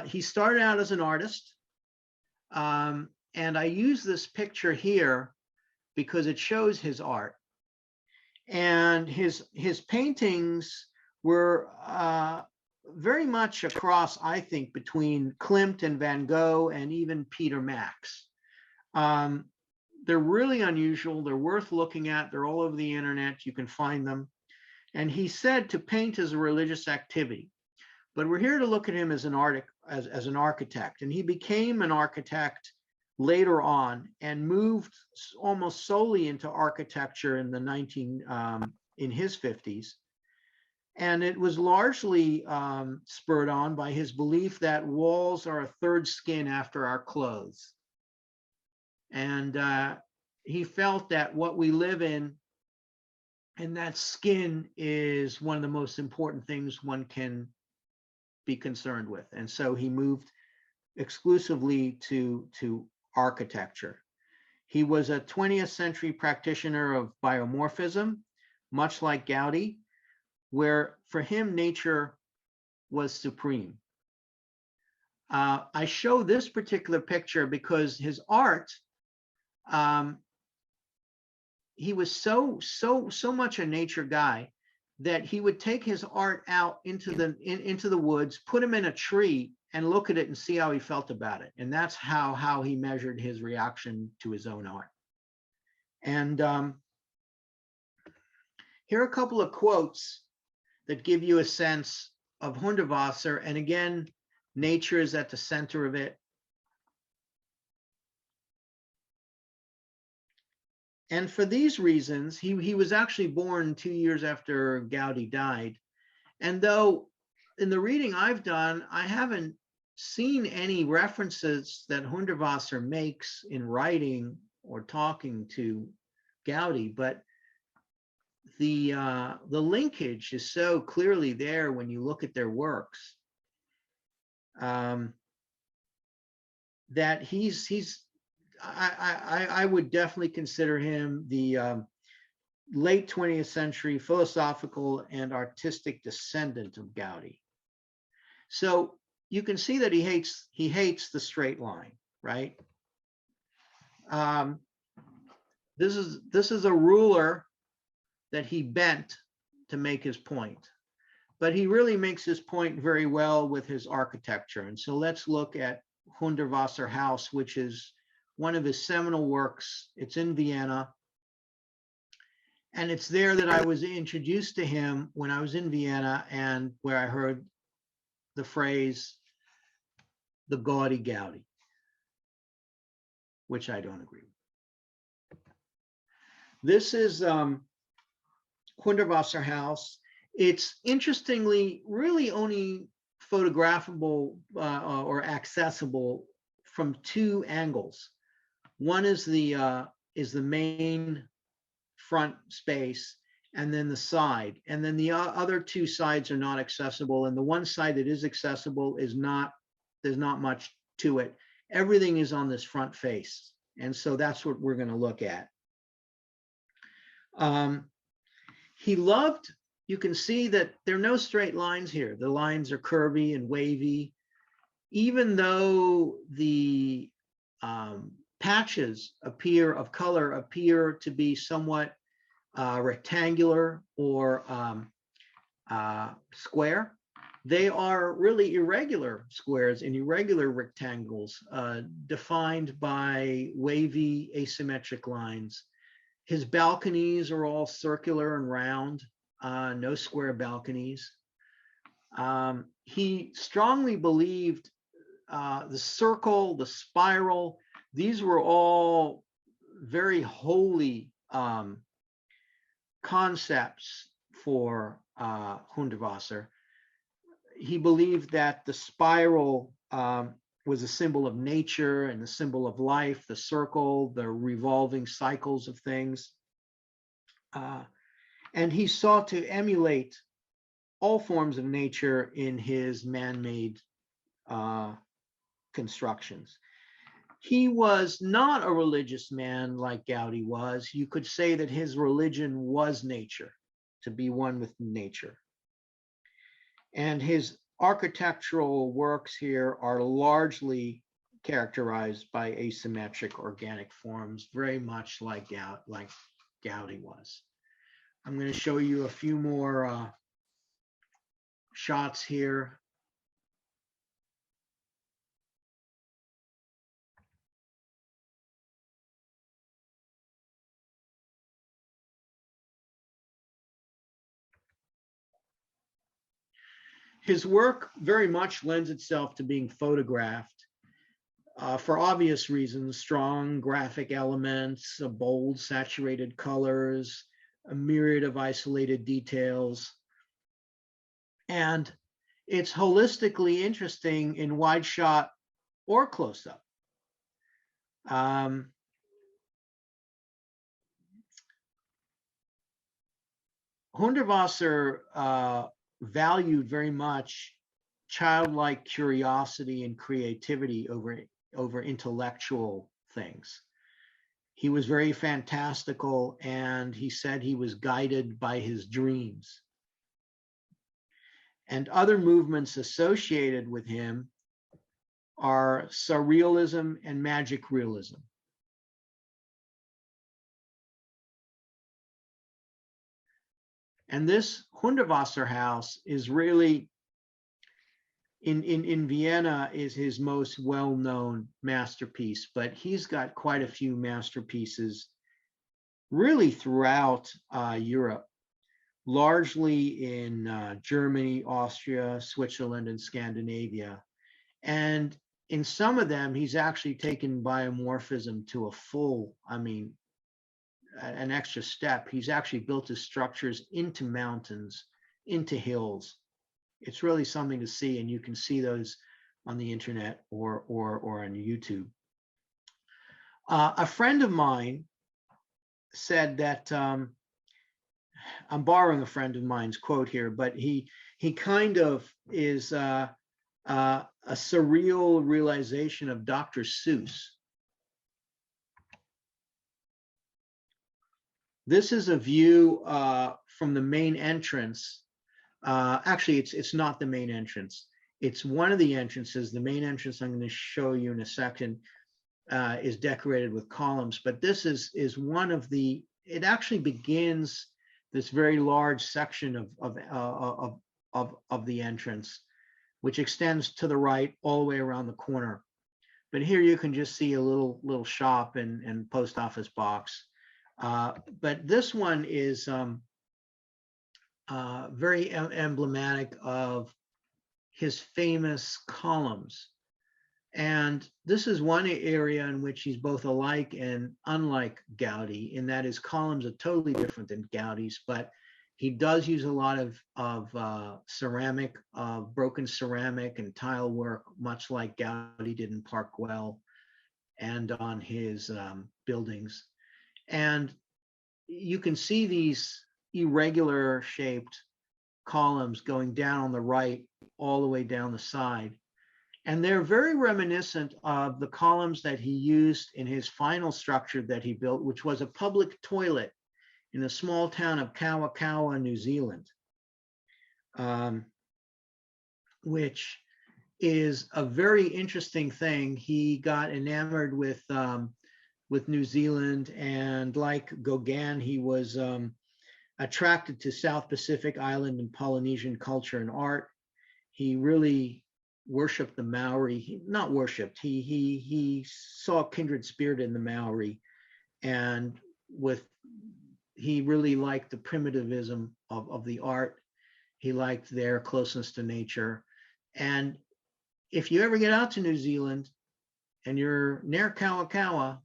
He started out as an artist, and I use this picture here because it shows his art. And his paintings were very much a cross, I think, between Klimt and Van Gogh and even Peter Max. They're really unusual. They're worth looking at. They're all over the internet. You can find them. And he said to paint is a religious activity. But we're here to look at him as an architect. And he became an architect later on and moved almost solely into architecture in the in his 50s. And it was largely spurred on by his belief that walls are a third skin after our clothes. And he felt that what we live in and that skin is one of the most important things one can be concerned with. And so he moved exclusively to architecture. He was a 20th century practitioner of biomorphism, much like Gaudí, where for him nature was supreme. I show this particular picture because his art, he was so much a nature guy that he would take his art out into the woods, put him in a tree, and look at it and see how he felt about it. And that's how he measured his reaction to his own art. And here are a couple of quotes that give you a sense of Hundertwasser. And again, nature is at the center of it. And for these reasons, he was actually born 2 years after Gaudí died. And though in the reading I've done, I haven't seen any references that Hundertwasser makes in writing or talking to Gaudí, but the linkage is so clearly there when you look at their works, that I would definitely consider him the late 20th century philosophical and artistic descendant of Gaudí. So you can see that he hates the straight line, right? This is a ruler that he bent to make his point, but he really makes his point very well with his architecture. And so let's look at Hundertwasser House, which is one of his seminal works. It's in Vienna. And it's there that I was introduced to him when I was in Vienna, and where I heard the phrase, the Gaudy Gaudí, which I don't agree with. This is Hundertwasser House. It's interestingly really only photographable or accessible from two angles. One is the main front space, and then the side, and then the other two sides are not accessible. And the one side that is accessible is not, there's not much to it. Everything is on this front face, and so that's what we're going to look at. He loved, you can see that there are no straight lines here. The lines are curvy and wavy, even though the patches of color appear to be somewhat rectangular or square. They are really irregular squares and irregular rectangles defined by wavy asymmetric lines. His balconies are all circular and round, no square balconies. He strongly believed the circle, the spiral, these were all very holy concepts for Hundertwasser. He believed that the spiral was a symbol of nature and the symbol of life, the circle, the revolving cycles of things. And he sought to emulate all forms of nature in his man-made constructions. He was not a religious man like Gaudí was. You could say that his religion was nature, to be one with nature. And his architectural works here are largely characterized by asymmetric organic forms, very much like Gaudí was. I'm going to show you a few more shots here. His work very much lends itself to being photographed for obvious reasons: strong graphic elements, bold saturated colors, a myriad of isolated details. And it's holistically interesting in wide shot or close up. Hundertwasser valued very much childlike curiosity and creativity over intellectual things. He was very fantastical, and he said he was guided by his dreams. And other movements associated with him are surrealism and magic realism. And this Hundertwasser house is really, in Vienna, is his most well-known masterpiece, but he's got quite a few masterpieces really throughout Europe, largely in Germany, Austria, Switzerland, and Scandinavia. And in some of them, he's actually taken biomorphism to a full, an extra step. He's actually built his structures into mountains, into hills. It's really something to see, and you can see those on the internet or on YouTube. A friend of mine said that, I'm borrowing a friend of mine's quote here, but he kind of is a surreal realization of Dr. Seuss. This is a view from the main entrance. Actually, it's not the main entrance. It's one of the entrances. The main entrance I'm going to show you in a second is decorated with columns, but this is one of the, it actually begins this very large section of the entrance, which extends to the right all the way around the corner. But here you can just see a little shop and post office box. But this one is very emblematic of his famous columns. And this is one area in which he's both alike and unlike Gaudí, in that his columns are totally different than Gaudí's, but he does use a lot of ceramic, broken ceramic and tile work, much like Gaudí did in Park Güell and on his buildings. And you can see these irregular shaped columns going down on the right all the way down the side. And they're very reminiscent of the columns that he used in his final structure that he built, which was a public toilet in the small town of Kawa, New Zealand, which is a very interesting thing. He got enamored with New Zealand, and like Gauguin, he was attracted to South Pacific Island and Polynesian culture and art. He really worshipped the Maori. Not worshipped. He saw kindred spirit in the Maori, and he really liked the primitivism of the art. He liked their closeness to nature. And if you ever get out to New Zealand and you're near Kawa,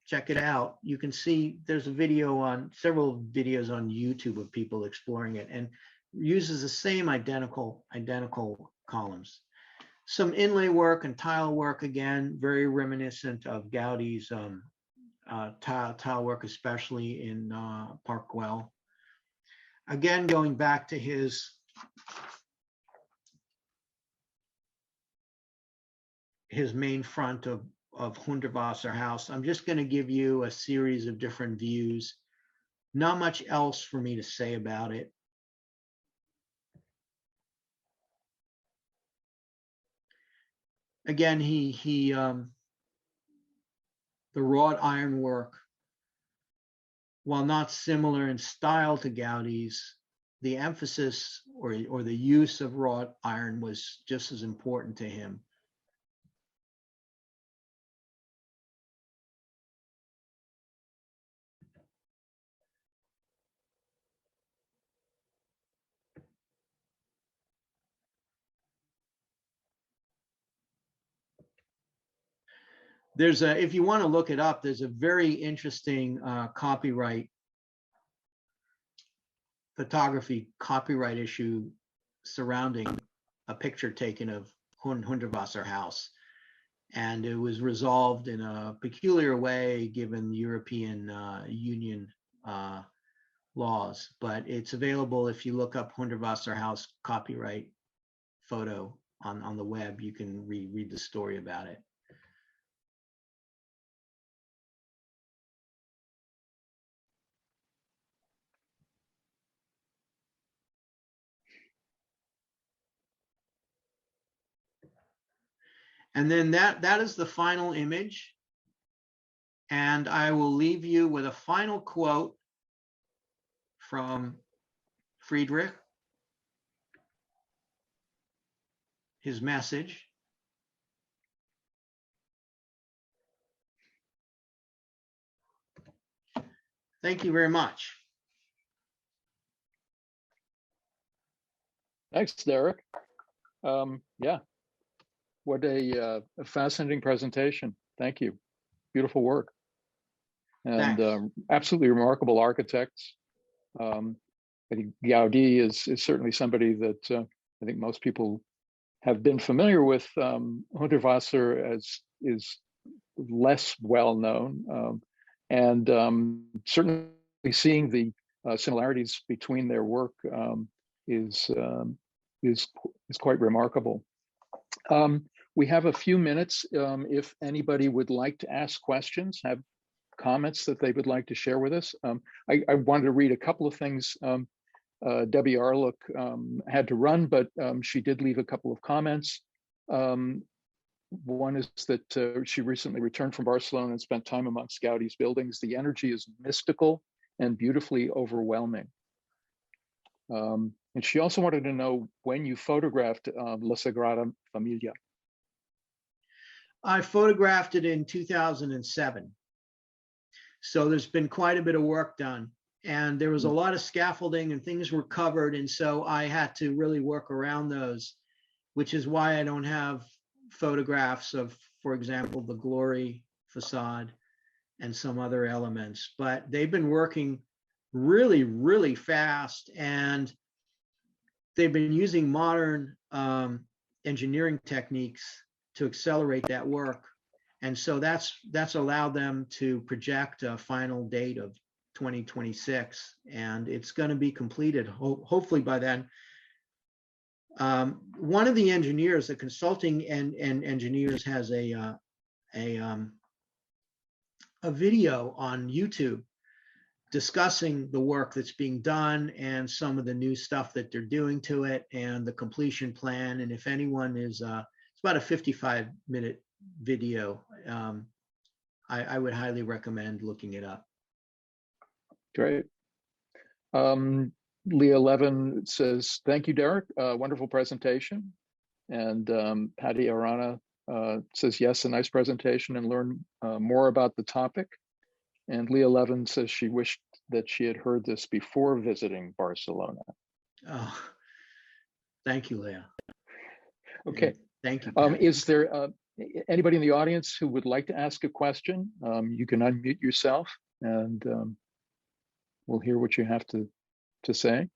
check it out. You can see there's several videos on YouTube of people exploring it, and uses the same identical columns. Some inlay work and tile work, again, very reminiscent of Gaudy's tile work, especially in Park Güell. Again, going back to his main front of Hundertwasser house. I'm just going to give you a series of different views. Not much else for me to say about it. Again, the wrought ironwork, while not similar in style to Gaudy's, the emphasis or the use of wrought iron was just as important to him. If you want to look it up, there's a very interesting photography copyright issue surrounding a picture taken of Hundertwasser house. And it was resolved in a peculiar way given European Union laws. But it's available if you look up Hundertwasser house copyright photo on the web. You can read the story about it. And then that is the final image. And I will leave you with a final quote from Friedrich, his message. Thank you very much. Thanks, Derek. Yeah, what a fascinating presentation. Thank you. Beautiful work. And absolutely remarkable architects. I think Gaudí is certainly somebody that I think most people have been familiar with. Hundertwasser is less well known, and certainly seeing the similarities between their work is quite remarkable. We have a few minutes if anybody would like to ask questions, have comments that they would like to share with us. I wanted to read a couple of things. Debbie Arlook had to run, but she did leave a couple of comments. One is that she recently returned from Barcelona and spent time amongst Gaudí's buildings. The energy is mystical and beautifully overwhelming. And she also wanted to know when you photographed La Sagrada Familia. I photographed it in 2007. So there's been quite a bit of work done, and there was a lot of scaffolding and things were covered. And so I had to really work around those, which is why I don't have photographs of, for example, the Glory facade and some other elements. But they've been working really, really fast, and they've been using modern engineering techniques to accelerate that work. And so that's allowed them to project a final date of 2026, and it's going to be completed hopefully by then. One of the engineers, the consulting and engineers, has a video on YouTube discussing the work that's being done and some of the new stuff that they're doing to it and the completion plan. And if anyone is, it's about a 55-minute video. I would highly recommend looking it up. Great. Leah Levin says, thank you, Derek. Wonderful presentation. And Patty Arana says, yes, a nice presentation and learn more about the topic. And Leah Levin says she wished that she had heard this before visiting Barcelona. Oh, thank you, Leah. Okay. Thank you. Is there anybody in the audience who would like to ask a question? You can unmute yourself and we'll hear what you have to say.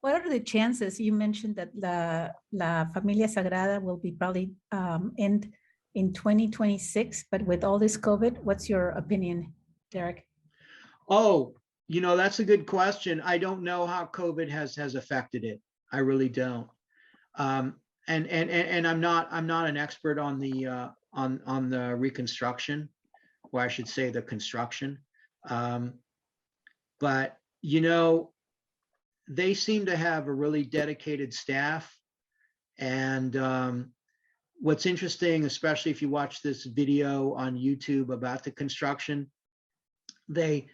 What are the chances? You mentioned that La Familia Sagrada will be probably end in 2026, but with all this COVID, what's your opinion, Derek? Oh, that's a good question. I don't know how COVID has affected it. I really don't. And I'm not an expert on the reconstruction, or I should say the construction. But they seem to have a really dedicated staff. And what's interesting, especially if you watch this video on YouTube about the construction, they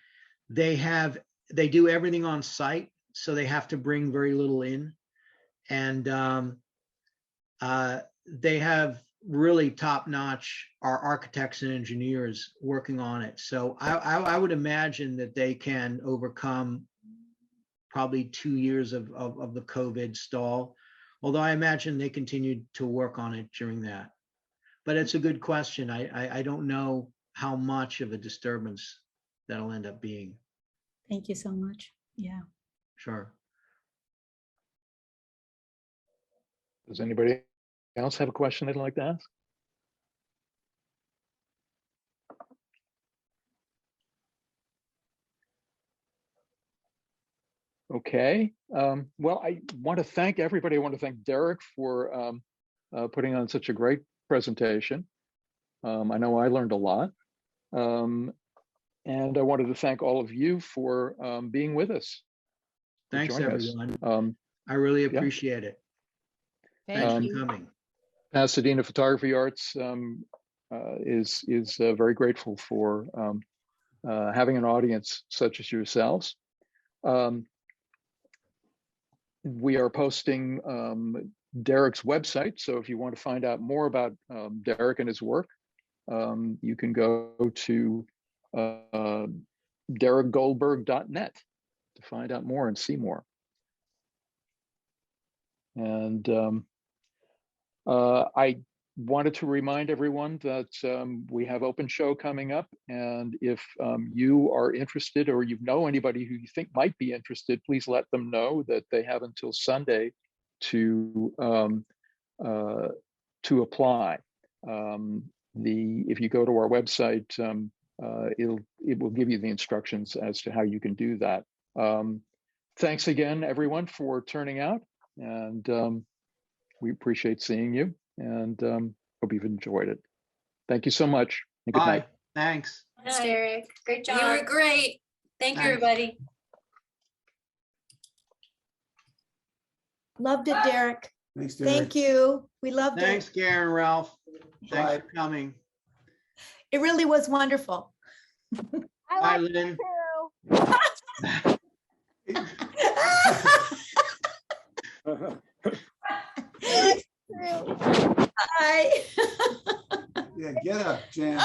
do everything on site, so they have to bring very little in. And they have really top-notch architects and engineers working on it. So I would imagine that they can overcome probably 2 years of the COVID stall, although I imagine they continued to work on it during that. But it's a good question. I don't know how much of a disturbance that'll end up being. Thank you so much. Yeah. Sure. Does anybody else have a question they'd like to ask? Okay. Well, I want to thank everybody. I want to thank Derek for putting on such a great presentation. I know I learned a lot. And I wanted to thank all of you for being with us. Thanks, everyone. I really appreciate it. Thanks for coming. Pasadena Photography Arts is very grateful for having an audience such as yourselves. We are posting Derek's website, so if you want to find out more about Derek and his work, you can go to derekgoldberg.net to find out more and see more. And I wanted to remind everyone that we have open show coming up, and if you are interested or you know anybody who you think might be interested, please let them know that they have until Sunday to apply. If you go to our website, it will give you the instructions as to how you can do that. Thanks again, everyone, for turning out, and we appreciate seeing you, and hope you've enjoyed it. Thank you so much, and good night. Thanks. Thanks, Derek. Great job. You were great. Thank you, everybody. Loved it, Derek. Thanks, Derek. Thank you. We loved Thanks, it. Garen, Ralph. Thanks Bye. for coming. It really was wonderful. Bye, Lynn. Hi. Yeah, get up, Jan.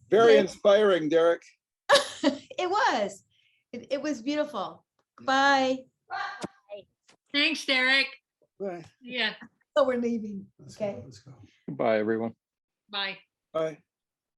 Very inspiring, Derek. It was. It was beautiful. Bye. Thanks, Derek. Bye. Yeah, So we're leaving. Let's Okay. go. Let's go. Bye, everyone. bye. Bye.